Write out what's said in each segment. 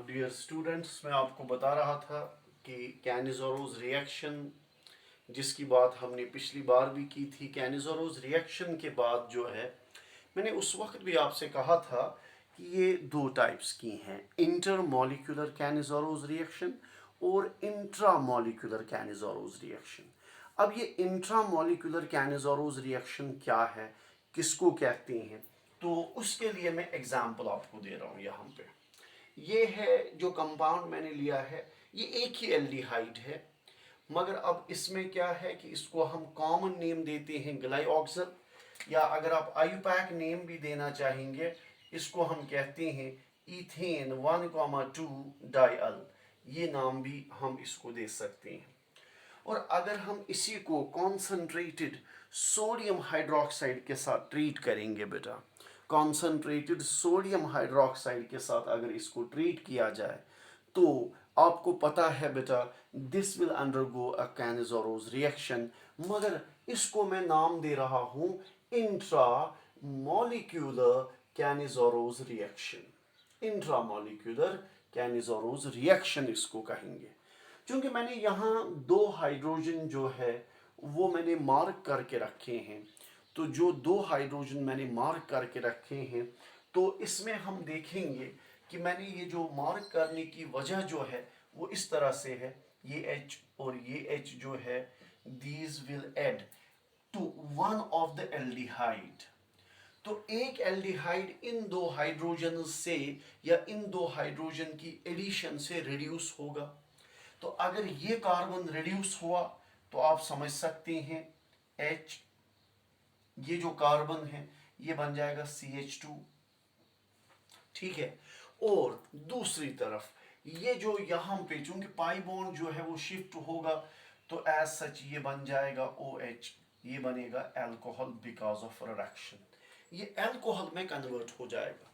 Dear students, मैं आपको बता रहा था कि कैनिज़रोज़ रिएक्शन जिसकी बात हमने पिछली बार भी की थी। कैनिज़रोज़ रिएक्शन के बाद जो है, मैंने उस वक्त भी आपसे कहा था कि ये दो टाइप्स की हैं, इंटरमॉलिक्यूलर कैनिज़रोज़ रिएक्शन और इंट्रामॉलिक्यूलर कैनिज़रोज़ रिएक्शन। अब ये इंट्रामॉलिक्यूलर कैनिज़रोज़ रिएक्शन क्या है, किसको कहते हैं, तो उसके लिए मैं एग्जाम्पल आपको दे रहा हूँ यहाँ पे। ये है जो कंपाउंड मैंने लिया है, ये एक ही एल्डिहाइड है, मगर अब इसमें क्या है कि इसको हम कॉमन नेम देते हैं ग्लाइऑक्सल, या अगर आप आयुपैक नेम भी देना चाहेंगे, इसको हम कहते हैं इथेन 1,2 डाइअल, ये नाम भी हम इसको दे सकते हैं। और अगर हम इसी को कॉन्सनट्रेटेड सोडियम हाइड्रोक्साइड के साथ ट्रीट करेंगे बेटा, कॉन्सनट्रेटेड सोडियम हाइड्रोक्साइड के साथ अगर इसको ट्रीट किया जाए, तो आपको पता है बेटा, this will undergo a Cannizzaro reaction, मगर इसको मैं नाम दे रहा हूँ intra molecular Cannizzaro reaction. Intramolecular Cannizzaro reaction इसको कहेंगे, क्योंकि मैंने यहाँ दो हाइड्रोजन जो है वो मैंने मार्क करके रखे हैं। तो जो दो हाइड्रोजन मैंने मार्क करके रखे हैं, तो इसमें हम देखेंगे कि मैंने ये जो मार्क करने की वजह जो है वो इस तरह से है, ये H और ये H जो है, these will add to one of the aldehyde। तो एक एल्डिहाइड इन दो हाइड्रोजन से या इन दो हाइड्रोजन की एडिशन से रिड्यूस होगा। तो अगर ये कार्बन रिड्यूस हुआ तो आप समझ सकते हैं H, ये जो कार्बन है ये बन जाएगा CH2, ठीक है। और दूसरी तरफ ये जो यहाँ पे चूंकि पाई बॉन्ड जो है वो शिफ्ट होगा, तो एज सच ये बन जाएगा OH, ये बनेगा अल्कोहल बिकॉज ऑफ रिडक्शन, ये अल्कोहल में कन्वर्ट हो जाएगा।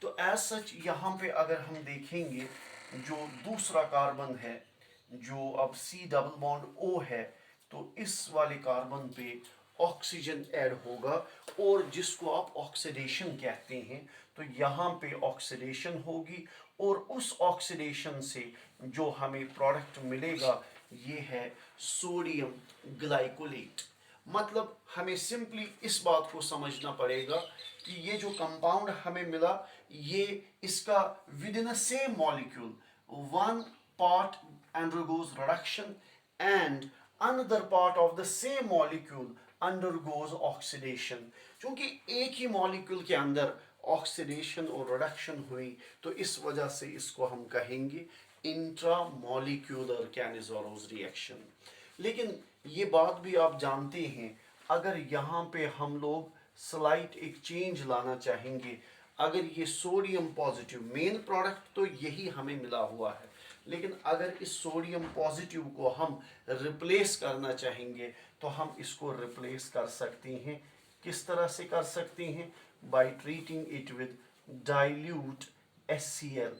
तो एज सच यहाँ पे अगर हम देखेंगे, जो दूसरा कार्बन है जो अब C डबल बॉन्ड O है, तो इस वाले कार्बन पे ऑक्सीजन ऐड होगा, और जिसको आप ऑक्सीडेशन कहते हैं, तो यहाँ पे ऑक्सीडेशन होगी, और उस ऑक्सीडेशन से जो हमें प्रोडक्ट मिलेगा ये है सोडियम ग्लाइकोलेट। मतलब हमें सिंपली इस बात को समझना पड़ेगा कि ये जो कंपाउंड हमें मिला, ये इसका with in a same molecule one part undergoes reduction and another part of the same molecule undergoes oxidation। क्योंकि एक ही मॉलिक्यूल के अंदर ऑक्सीडेशन और रिडक्शन हुई, तो इस वजह से इसको हम कहेंगे इंट्रामॉलिक्यूलर कैनिज़रोज़ रिएक्शन। लेकिन ये बात भी आप जानते हैं, अगर यहाँ पे हम लोग स्लाइट एक चेंज लाना चाहेंगे, अगर ये सोडियम पॉजिटिव, मेन प्रोडक्ट तो यही हमें मिला हुआ है, लेकिन अगर इस सोडियम पॉजिटिव को हम रिप्लेस करना चाहेंगे, तो हम इसको रिप्लेस कर सकते हैं। किस तरह से कर सकते हैं? By treating it with dilute HCl।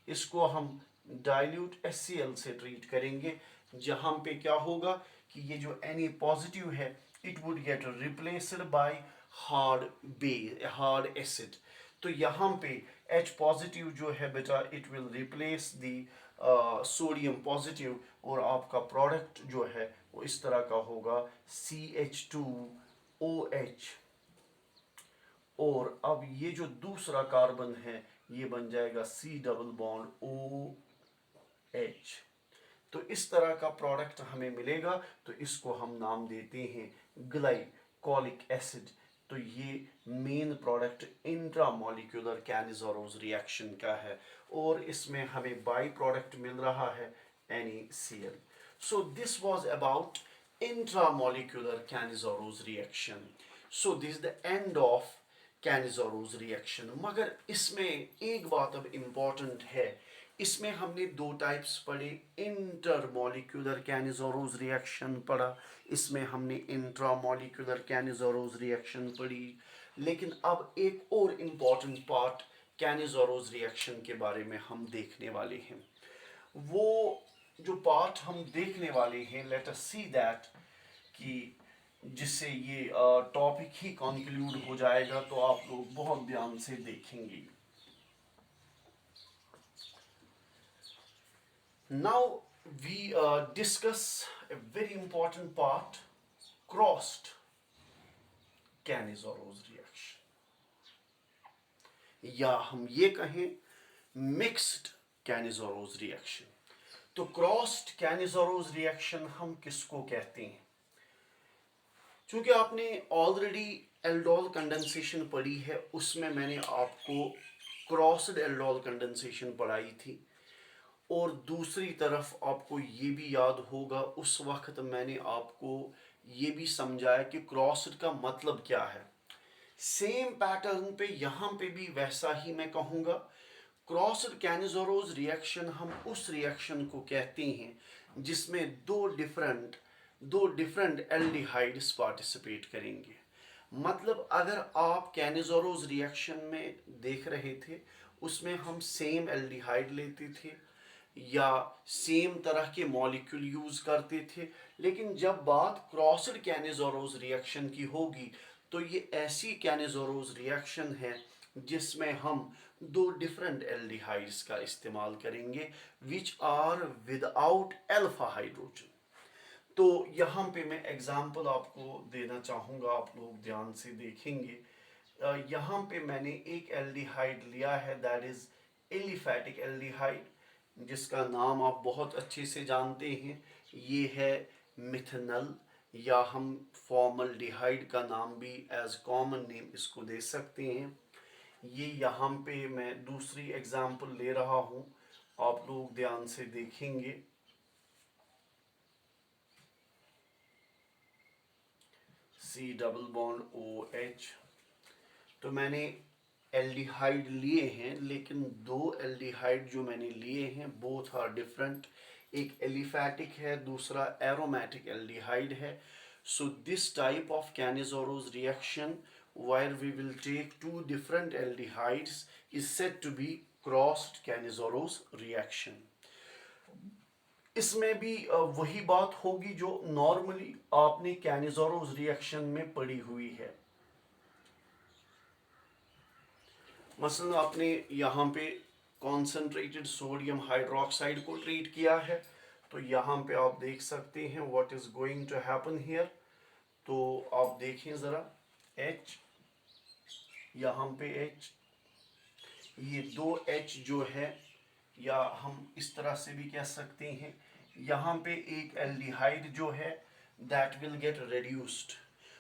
इसको हम डाइल्यूट HCl से ट्रीट करेंगे, जहाँ पे क्या होगा कि ये जो Na पॉजिटिव है, it would get replaced by hard acid. तो यहाँ पे H पॉजिटिव जो है बेटा, it will replace the sodium positive, और आपका प्रोडक्ट जो है वो इस तरह का होगा CH2OH। और अब ये जो दूसरा कार्बन है ये बन जाएगा C डबल बॉन्ड OH। तो इस तरह का प्रोडक्ट हमें मिलेगा, तो इसको हम नाम देते हैं ग्लाइकोलिक एसिड। तो ये main product intramolecular Cannizzaro reaction का है, और इसमें हमें बाई प्रोडक्ट मिल रहा है NaCl। So this was about intramolecular Cannizzaro reaction. So this the end of Cannizzaro reaction. मगर इसमें एक बात अब इम्पॉर्टेंट है, इसमें हमने दो टाइप्स पढ़े, इंटरमॉलिक्यूलर कैनिज़रोज़ रिएक्शन पढ़ा, इसमें हमने इंट्रामॉलिक्यूलर कैनिज़रोज़ रिएक्शन पढ़ी। लेकिन अब एक और इम्पॉर्टेंट पार्ट कैनिज़रोज़ रिएक्शन के बारे में हम देखने वाले हैं। वो जो पार्ट हम देखने वाले हैं, लेट अस सी दैट, कि जिससे ये टॉपिक ही कंक्लूड हो जाएगा, तो आप लोग बहुत ध्यान से देखेंगे। Now we discuss a very important part, crossed Cannizzoro's reaction, या हम ये कहें मिक्स्ड Cannizzoro's reaction. तो क्रॉस्ड Cannizzoro's reaction हम किसको कहते हैं? चूंकि आपने ऑलरेडी एल्डोल कंडेंसेशन पढ़ी है, उसमें मैंने आपको क्रॉस्ड एल्डोल कंडेंसेशन पढ़ाई थी, और दूसरी तरफ आपको ये भी याद होगा उस वक्त मैंने आपको ये भी समझाया कि क्रॉस्ड का मतलब क्या है. सेम पैटर्न पे यहाँ पे भी वैसा ही मैं कहूँगा. क्रॉस्ड Cannizzoro's रिएक्शन हम उस रिएक्शन को कहते हैं जिसमें दो डिफरेंट एल्डिहाइड्स पार्टिसिपेट करेंगे. मतलब अगर आप Cannizzoro's रिएक्शन में देख रहे थे, उसमें हम सेम एल्डिहाइड लेते थे या सेम तरह के मॉलिक्यूल यूज करते थे, लेकिन जब बात क्रॉस्ड Cannizzoro's रिएक्शन की होगी तो ये ऐसी Cannizzoro's रिएक्शन है जिसमें हम दो डिफरेंट एल्डिहाइड्स का इस्तेमाल करेंगे which are without alpha hydrogen. तो यहाँ पे मैं एग्जांपल आपको देना चाहूँगा, आप लोग ध्यान से देखेंगे. यहाँ पे मैंने एक एल्डिहाइड लिया है, दैट इज एलिफैटिक एल्डिहाइड, जिसका नाम आप बहुत अच्छे से जानते हैं. ये है मिथेनल, या हम फॉर्मल्डिहाइड का नाम भी एज कॉमन नेम इसको दे सकते हैं. ये यहाँ पे मैं दूसरी एग्जांपल ले रहा हूँ, आप लोग ध्यान से देखेंगे. C double bond OH. तो मैंने एल्डिहाइड लिए हैं, लेकिन दो एल्डिहाइड जो मैंने लिए हैं बोथ आर डिफरेंट. एक एलिफैटिक है, दूसरा एरोमेटिक एल्डिहाइड है. So this type of Cannizzoro's reaction where we will take two different aldehydes is said to be crossed Cannizzoro's reaction. इसमें भी वही बात होगी जो नॉर्मली आपने Cannizzoro's reaction में पढ़ी हुई है. मसलन आपने यहाँ पे कॉन्सेंट्रेटेड सोडियम हाइड्रोक्साइड को ट्रीट किया है, तो यहाँ पे आप देख सकते हैं what is going to happen here. तो आप देखें ज़रा, H, यहाँ पे H, ये दो H जो है, या हम इस तरह से भी कह सकते हैं, यहाँ पे एक एल्डिहाइड जो है दैट विल गेट रेड्यूस्ड,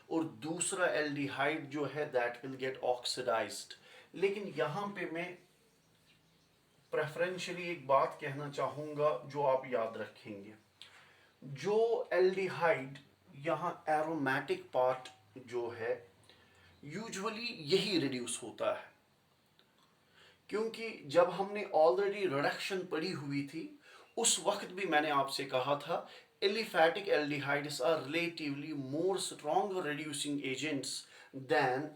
और दूसरा एल्डिहाइड जो है दैट विल गेट ऑक्सीडाइज्ड. लेकिन यहाँ पे मैं प्रेफरेंशियली एक बात कहना चाहूँगा जो आप याद रखेंगे. जो एल्डिहाइड यहाँ एरोमेटिक पार्ट जो है यूजुअली यही रिड्यूस होता है, क्योंकि जब हमने ऑलरेडी रिडक्शन पढ़ी हुई थी उस वक्त भी मैंने आपसे कहा था aliphatic aldehydes are relatively more stronger reducing agents than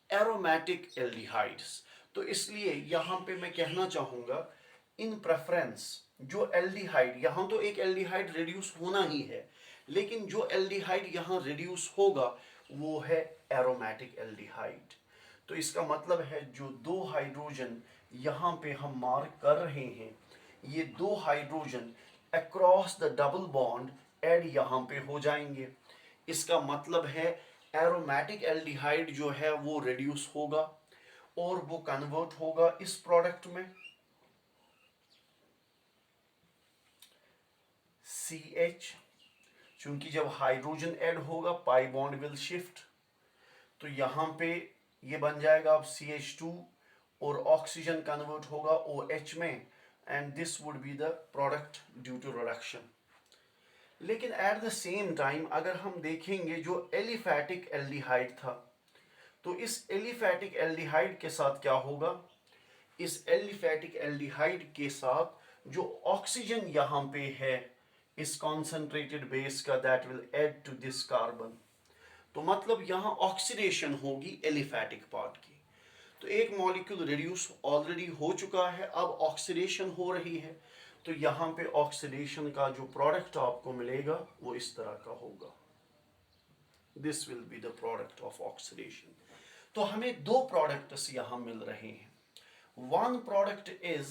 aromatic aldehydes. तो इसलिए यहाँ पे मैं कहना चाहूँगा इन प्रेफरेंस जो एल्डिहाइड, यहाँ तो एक एल्डिहाइड रिड्यूस होना ही है, लेकिन जो एल्डिहाइड यहाँ रिड्यूस होगा वो है एरोमेटिक एल्डिहाइड. तो इसका मतलब है जो दो हाइड्रोजन यहाँ पे हम मार्क कर रहे हैं, ये दो hydrogen across the double bond add यहाँ पे हो जाएंगे. इसका मतलब है एरोमेटिक एल्डिहाइड जो है वो रिड्यूस होगा और वो कन्वर्ट होगा इस प्रोडक्ट में CH. चूंकि जब हाइड्रोजन ऐड होगा पाई बॉन्ड विल शिफ्ट, तो यहाँ पे ये बन जाएगा अब CH2 और ऑक्सीजन कन्वर्ट होगा OH में, and this would be the product due to reduction. लेकिन एट द सेम टाइम अगर हम देखेंगे जो एलिफैटिक एल्डिहाइड था, तो इस एलिफैटिक एल्डिहाइड के साथ क्या होगा, इस एलिफैटिक एल्डिहाइड के साथ जो ऑक्सीजन यहाँ पे है इस कॉन्सेंट्रेटेड बेस का, that will add to this carbon. तो मतलब यहाँ ऑक्सीडेशन होगी एलिफैटिक पार्ट की. तो एक मॉलिक्यूल रिड्यूस ऑलरेडी हो चुका है, अब ऑक्सीडेशन हो रही है, तो यहाँ पे ऑक्सीडेशन का जो प्रोडक्ट आपको मिलेगा वो इस तरह का होगा. This will be the product of oxidation. तो हमें दो प्रोडक्ट्स यहाँ मिल रहे हैं. वन प्रोडक्ट इज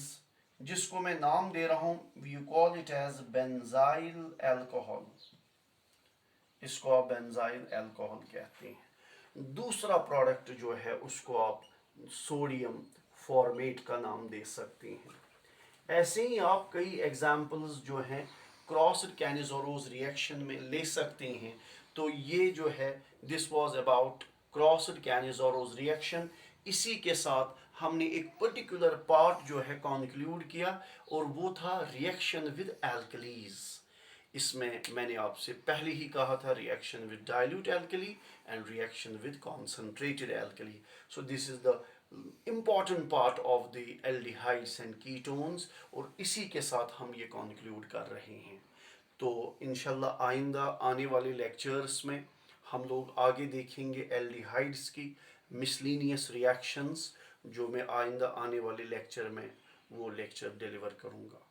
जिसको मैं नाम दे रहा हूँ, you call it as benzyl alcohol. इसको आप बेंजाइल अल्कोहल कहते हैं। दूसरा प्रोडक्ट जो है उसको आप सोडियम फॉर्मेट का नाम दे सकते हैं। ऐसे ही आप कई एग्जाम्पल्स जो हैं क्रॉस्ड कैनिजोरोज रिएक्शन में ले सकते हैं। तो ये जो है this was about crossed Cannizzaro reaction. इसी के साथ हमने एक पर्टिकुलर पार्ट जो है कंक्लूड किया और वो था रिएक्शन विद एल्कलीज। इसमें मैंने आपसे पहले ही कहा था reaction with dilute alkali and reaction with concentrated alkali. So this is the important part of the aldehydes and ketones और इसी के साथ हम ये कंक्लूड कर रहे हैं। तो इंशाल्लाह आइंदा आने वाले लेक्चर्स में हम लोग आगे देखेंगे एल्डिहाइड्स की मिसलिनियस रिएक्शंस, जो मैं आइंदा आने वाले लेक्चर में वो लेक्चर डिलीवर करूँगा।